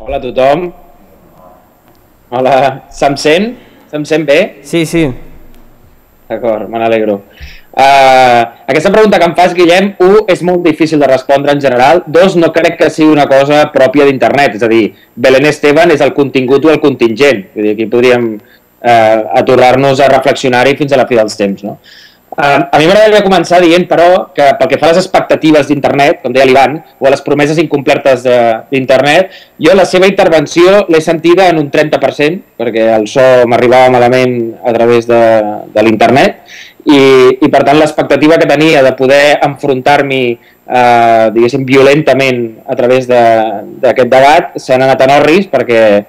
Hola a tothom. Hola, se'm sent? Se'm sent bé? Sí, sí. D'acord, me n'alegro. Aquesta pregunta que em fas, Guillem, és molt difícil de respondre en general. Dos, no crec que sigui una cosa pròpia d'internet. És a dir, Belén Esteban és el contingut o el contingent. Vull dir, aquí podríem aturar-nos a reflexionar-hi fins a la fi dels temps, no? A mi m'agradaria començar dient, però, que pel que fa a les expectatives d'internet, com deia l'Ivan, o a les promeses incomplertes d'internet, jo la seva intervenció l'he sentida en un 30%, perquè el so m'arribava malament a través de l'internet, i per tant l'expectativa que tenia de poder enfrontar-m'hi, diguéssim, violentament a través d'aquest debat s'han anat en orris perquè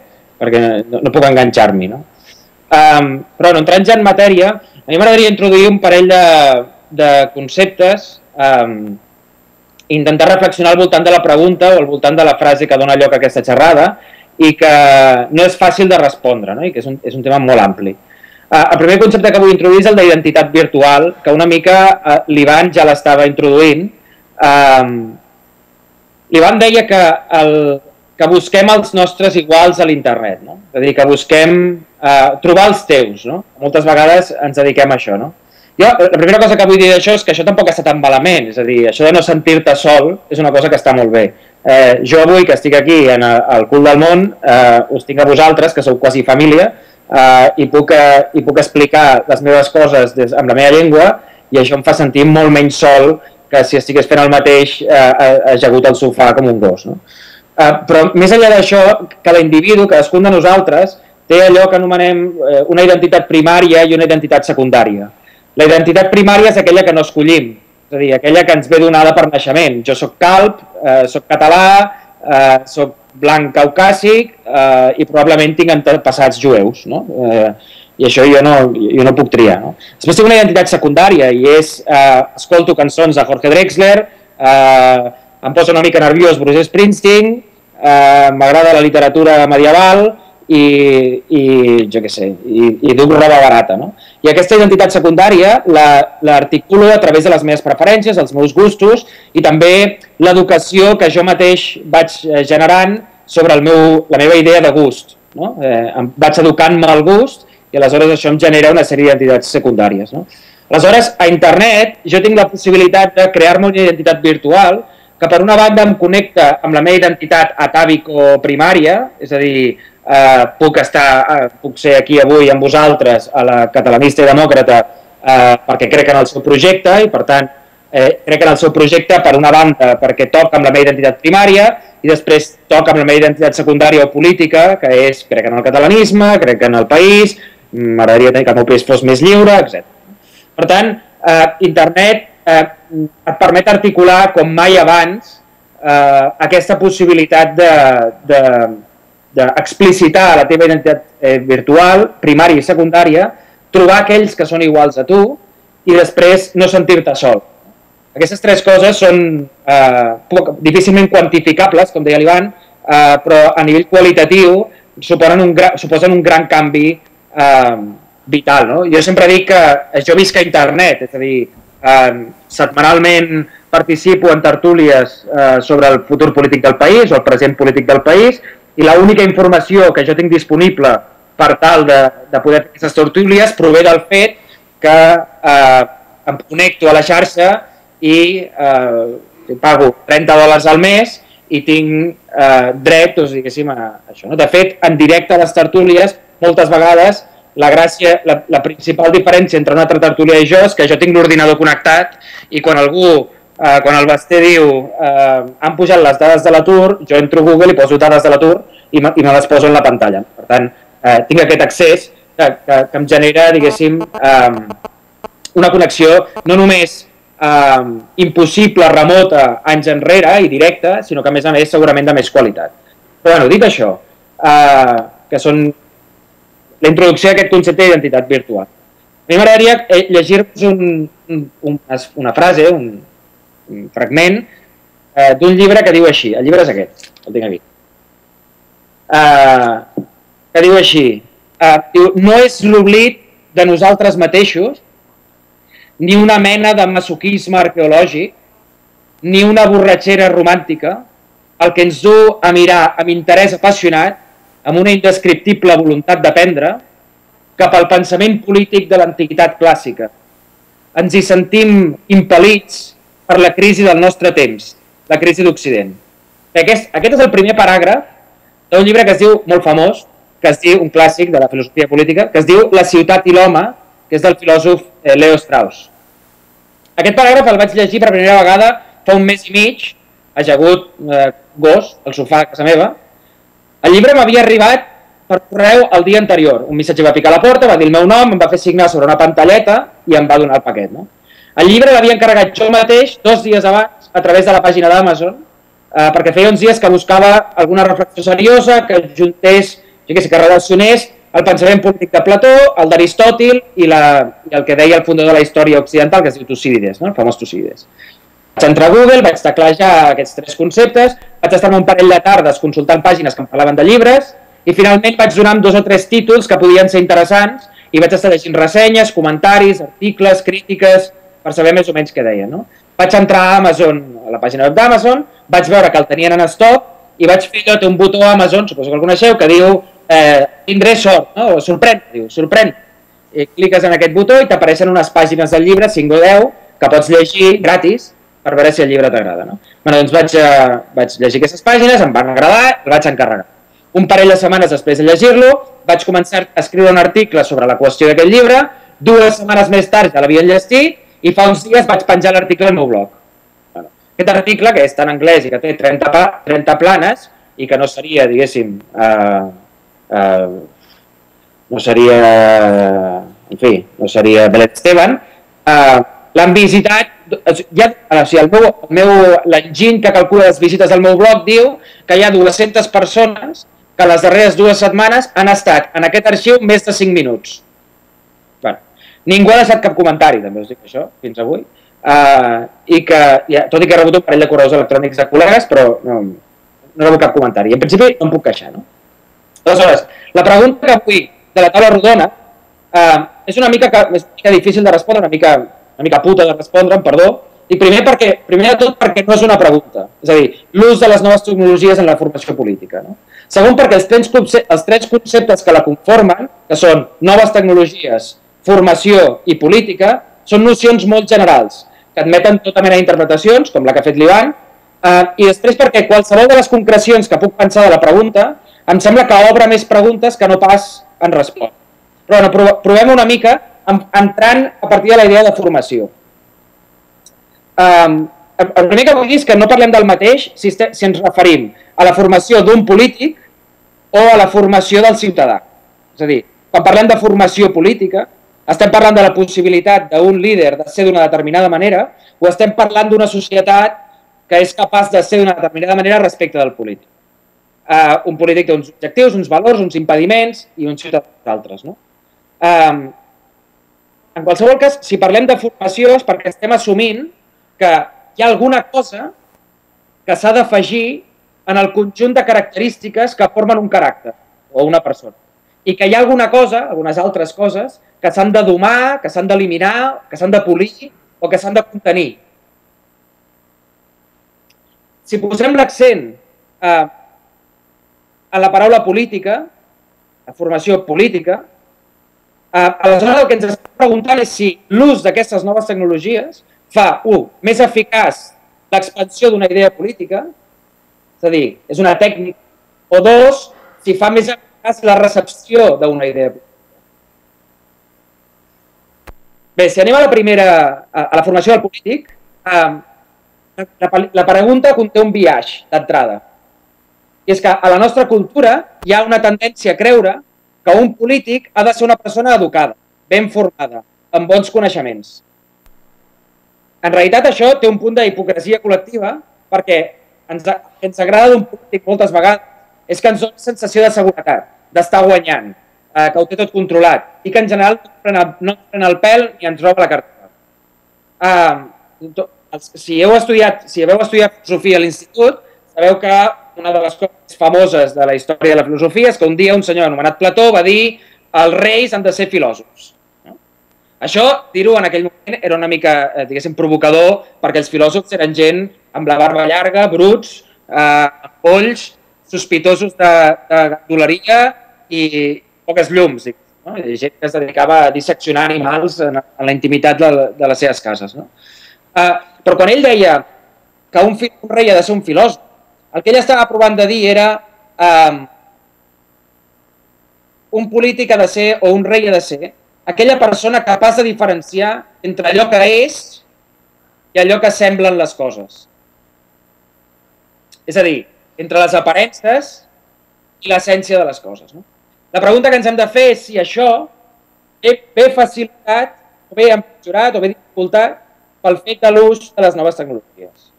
no puc enganxar-m'hi, no? Però no entrant ja en matèria, a mi m'agradaria introduir un parell de conceptes, intentar reflexionar al voltant de la pregunta o al voltant de la frase que dona lloc a aquesta xerrada i que no és fàcil de respondre, no? I que és un tema molt ampli. El primer concepte que vull introduir és el d'identitat virtual, que una mica l'Ivan ja l'estava introduint. L'Ivan deia que busquem els nostres iguals a l'internet, no? És a dir, que busquem trobar els teus, no? Moltes vegades ens dediquem a això, no? Jo, la primera cosa que vull dir d'això és que això tampoc està tan malament, és a dir, això de no sentir-te sol és una cosa que està molt bé. Jo avui, que estic aquí al cul del món, us tinc a vosaltres, que sou quasi família, i puc explicar les meves coses amb la meva llengua, i això em fa sentir molt menys sol que si estigués fent el mateix ajagut al sofà com un gos, no? Però més enllà d'això, cada individu, cadascun de nosaltres, té allò que anomenem una identitat primària i una identitat secundària. La identitat primària és aquella que no escollim, és a dir, aquella que ens ve donada per naixement. Jo soc calb, soc català, soc blanc caucàsic i probablement tinc antepassats jueus, no? I això jo no puc triar, no? Després tinc una identitat secundària i és, escolto cançons de Jorge Drexler, em posa una mica nerviós Bruce Springsteen, m'agrada la literatura medieval i jo què sé, i duc roba barata, no? I aquesta identitat secundària l'articulo a través de les meves preferències, els meus gustos i també l'educació que jo mateix vaig generant sobre la meva idea de gust, no? Em vaig educant-me al gust i aleshores això em genera una sèrie d'identitats secundàries, no? Aleshores, a internet jo tinc la possibilitat de crear-me una identitat virtual que per una banda em connecta amb la meva identitat atàvico-primària, és a dir, puc ser aquí avui amb vosaltres a la catalanista i demòcrata perquè crec en el seu projecte i per tant crec en el seu projecte per una banda perquè toca amb la meva identitat primària i després toca amb la meva identitat secundària o política, que és crec en el catalanisme, crec en el país, m'agradaria que el meu país fos més lliure, etc. Per tant, internet et permet articular com mai abans aquesta possibilitat d'explicitar la teva identitat virtual, primària i secundària, trobar aquells que són iguals a tu i després no sentir-te sol. Aquestes tres coses són difícilment quantificables, com deia l'Ivan, però a nivell qualitatiu suposen un gran canvi vital, no? Jo sempre dic que jo visc a internet, és a dir, setmanalment participo en tertúlies sobre el futur polític del país o el present polític del país i l'única informació que jo tinc disponible per tal de poder fer aquestes tertúlies prové del fet que em connecto a la xarxa i pago $30 al mes i tinc dret, doncs, diguéssim, a això, no? De fet, en directe a les tertúlies, moltes vegades, la principal diferència entre una altra tertúlia i jo és que jo tinc l'ordinador connectat i quan el Basté diu han pujat les dades de l'atur, jo entro a Google i poso dades de l'atur i me les poso en la pantalla. Per tant, tinc aquest accés que em genera, diguéssim, una connexió no només impossible, remota, anys enrere i directa, sinó que a més segurament de més qualitat. Però bueno, dit això, que són la introducció d'aquest concepte d'identitat virtual. A mi m'agradaria llegir-vos una frase, un fragment d'un llibre que diu així, el llibre és aquest, el tinc aquí, que diu així, no és l'oblit de nosaltres mateixos ni una mena de masoquisme arqueològic ni una borratxera romàntica el que ens du a mirar amb interès apassionat, amb una indescriptible voluntat d'aprendre, cap al pensament polític de l'antiguitat clàssica. Ens hi sentim impel·lits per la crisi del nostre temps, la crisi d'Occident. Aquest és el primer paràgraf d'un llibre que es diu, molt famós, que es diu, un clàssic de la filosofia política, que es diu La ciutat i l'home, que és del filòsof Leo Strauss. Aquest paràgraf el vaig llegir per primera vegada fa un mes i mig, ajagut gos, al sofà a casa meva. El llibre m'havia arribat per correu el dia anterior. Un missatge va picar a la porta, va dir el meu nom, em va fer signar sobre una pantalleta i em va donar el paquet. El llibre l'havia encarregat jo mateix 2 dies abans a través de la pàgina d'Amazon, perquè feia uns dies que buscava alguna reflexió seriosa que juntés, que relacionés el pensament polític de Plató, el d'Aristòtil i el que deia el fundador de la història occidental, que es diu Tucídides, el famós Tucídides. Vaig entrar a Google, vaig teclejar aquests 3 conceptes, vaig estar un parell de tardes consultant pàgines que em parlaven de llibres i finalment vaig donar 2 o 3 títols que podien ser interessants i vaig estar llegint ressenyes, comentaris, articles, crítiques, per saber més o menys què deien. Vaig entrar a Amazon, a la pàgina web d'Amazon, vaig veure que el tenien en estoc i vaig fer allò, té un botó a Amazon, suposo que el coneixeu, que diu tindré sort, o sorprèn. I cliques en aquest botó i t'apareixen unes pàgines del llibre, 5 o 10, que pots llegir gratis per veure si el llibre t'agrada. Doncs vaig llegir aquestes pàgines, em van agradar, el vaig encarregar. Un parell de setmanes després de llegir-lo, vaig començar a escriure un article sobre la qüestió d'aquest llibre, 2 setmanes més tard ja l'havien llegit i fa uns dies vaig penjar l'article al meu blog. Aquest article, que està en anglès i que té 30 planes i que no seria, diguéssim, no seria Belén Esteban, l'han visitat, l'enginy que calcula les visites al meu blog diu que hi ha 200 persones que les darreres 2 setmanes han estat en aquest arxiu més de 5 minuts. Ningú ha deixat cap comentari, també us dic això, fins avui, tot i que he rebut un parell de correus electrònics de col·legues, però no he rebut cap comentari. I en principi no em puc queixar, no? Aleshores, la pregunta que vull de la taula rodona és una mica difícil de respondre, una mica puta de respondre, perdó, i primer de tot perquè no és una pregunta, és a dir, l'ús de les noves tecnologies en la formació política. Segon, perquè els 3 conceptes que la conformen, que són noves tecnologies, formació i política, són nocions molt generals, que admeten tota mena d'interpretacions, com la que ha fet l'Ivan, i després perquè qualsevol de les concrecions que puc pensar de la pregunta em sembla que obre més preguntes que no pas en respon. Però provem una mica entrant a partir de la idea de formació. El primer que vull dir és que no parlem del mateix si ens referim a la formació d'un polític o a la formació del ciutadà. És a dir, quan parlem de formació política, estem parlant de la possibilitat d'un líder de ser d'una determinada manera o estem parlant d'una societat que és capaç de ser d'una determinada manera respecte del polític. Un polític té uns objectius, uns valors, uns impediments i un ciutadà d'altres. En qualsevol cas, si parlem de formació és perquè estem assumint que hi ha alguna cosa que s'ha d'afegir en el conjunt de característiques que formen un caràcter o una persona. I que hi ha alguna cosa, algunes altres coses, que s'han de domar, que s'han d'eliminar, que s'han de polir o que s'han de contenir. Si posem l'accent en la paraula política, la formació política, aleshores el que ens estem preguntant és si l'ús d'aquestes noves tecnologies fa, 1, més eficaç l'expansió d'una idea política, és a dir, és una tècnica, o 2, si fa més eficaç la recepció d'una idea política. Bé, si anem a la primera, a la formació del polític, la pregunta conté un biaix d'entrada. I és que a la nostra cultura hi ha una tendència a creure que un polític ha de ser una persona educada, ben formada, amb bons coneixements. En realitat això té un punt d'hipocresia col·lectiva perquè ens agrada d'un polític moltes vegades és que ens dona sensació de seguretat, d'estar guanyant, que ho té tot controlat i que en general no ens pren el pèl ni ens roba la cartera. Si heu estudiat filosofia a l'institut, sabeu que una de les coses famoses de la història de la filosofia és que un dia un senyor anomenat Plató va dir els reis han de ser filòsofs. Això, dir-ho en aquell moment, era una mica, diguéssim, provocador perquè els filòsofs eren gent amb la barba llarga, bruts, polls sospitosos de doleria i poques llums, no? Hi ha gent que es dedicava a disseccionar animals en la intimitat de les seves cases. No? Però quan ell deia que un rei ha de ser un filòsof, el que ell estava provant de dir era un polític ha de ser, o un rei ha de ser, aquella persona capaç de diferenciar entre allò que és i allò que semblen les coses. És a dir, entre les aparences i l'essència de les coses. No? La pregunta que ens hem de fer és si això ve facilitat, o ve empitjorat, o ve dificultat pel fet de l'ús de les noves tecnologies.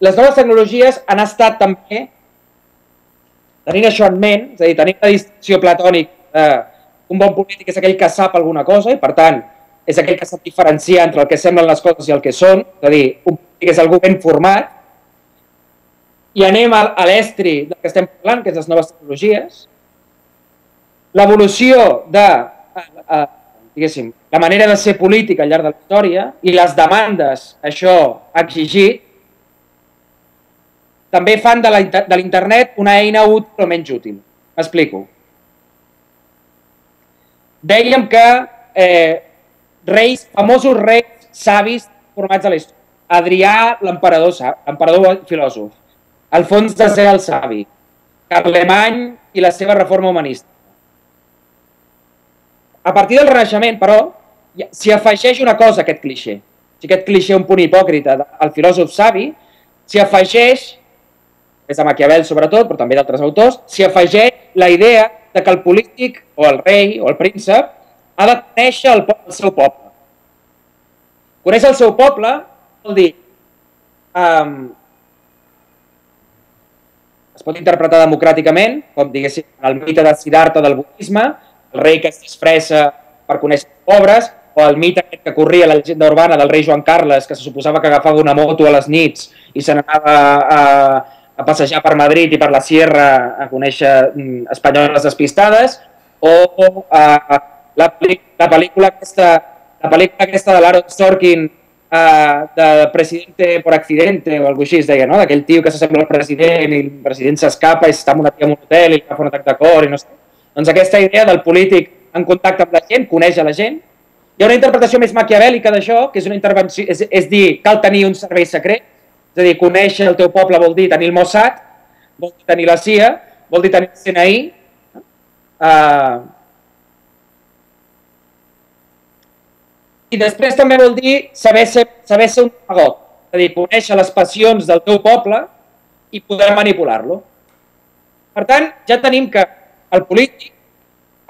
Les noves tecnologies han estat també, tenint això en ment, és a dir, tenint la distinció platònica un bon polític és aquell que sap alguna cosa i, per tant, és aquell que sap diferenciar entre el que semblen les coses i el que són, és a dir, un polític és algú ben format, i anem a l'estri del que estem parlant, que és les noves tecnologies, l'evolució de, diguéssim, la manera de ser política al llarg de la història i les demandes això ha exigit, també fan de l'internet una eina útil o menys útil. M'explico. Dèiem que famosos reis savis formats a la història. Adrià, l'emperador filòsof. Alfons X el savi. Carlemany i la seva reforma humanista. A partir del Renaixement, però, s'hi afegeix una cosa a aquest clixé. Si aquest clixé un punt hipòcrita del filòsof savi, s'hi afegeix, és de Maquiavel sobretot, però també d'altres autors, s'hi afegeix la idea de que el polític, o el rei, o el príncep, ha de conèixer el seu poble. Conèixer el seu poble vol dir es pot interpretar democràticament, com diguéssim el mite de Siddhartha del budisme, el rei que es disfressa per conèixer els pobres, o el mite que corria la llegenda urbana del rei Joan Carles, que se suposava que agafava una moto a les nits i se n'anava a passejar per Madrid i per la Sierra a conèixer espanyoles despistades, o la pel·lícula aquesta de l'Aaron Sorkin de Presidente por accidente o alguna cosa així, es deia, no? D'aquell tio que s'assembla al president i el president s'escapa i està amb una tia en un hotel i fa un atac de cor i no sé. Doncs aquesta idea del polític en contacte amb la gent, coneix a la gent. Hi ha una interpretació més maquiavèlica d'això, que és una intervenció, és dir, cal tenir un servei secret, és a dir, conèixer el teu poble vol dir tenir el Mossad, vol dir tenir la CIA, vol dir tenir el CNI. I després també vol dir saber ser un pedagot, és a dir, conèixer les passions del teu poble i poder manipular-lo. Per tant, ja tenim que el polític,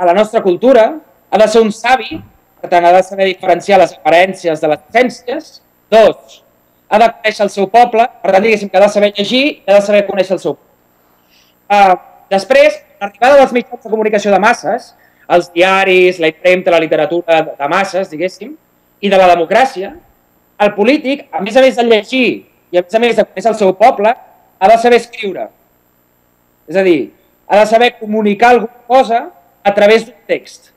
a la nostra cultura, ha de ser un savi, per tant, ha de saber diferenciar les aparències de les essències. Dos, ha de conèixer el seu poble, per tant, diguéssim que ha de saber llegir i ha de saber conèixer el seu poble. Després, l'arribada dels mitjans de comunicació de masses, els diaris, la impremta, la literatura de masses, diguéssim, i de la democràcia, el polític, a més de llegir i a més de conèixer el seu poble, ha de saber escriure. És a dir, ha de saber comunicar alguna cosa a través d'un text.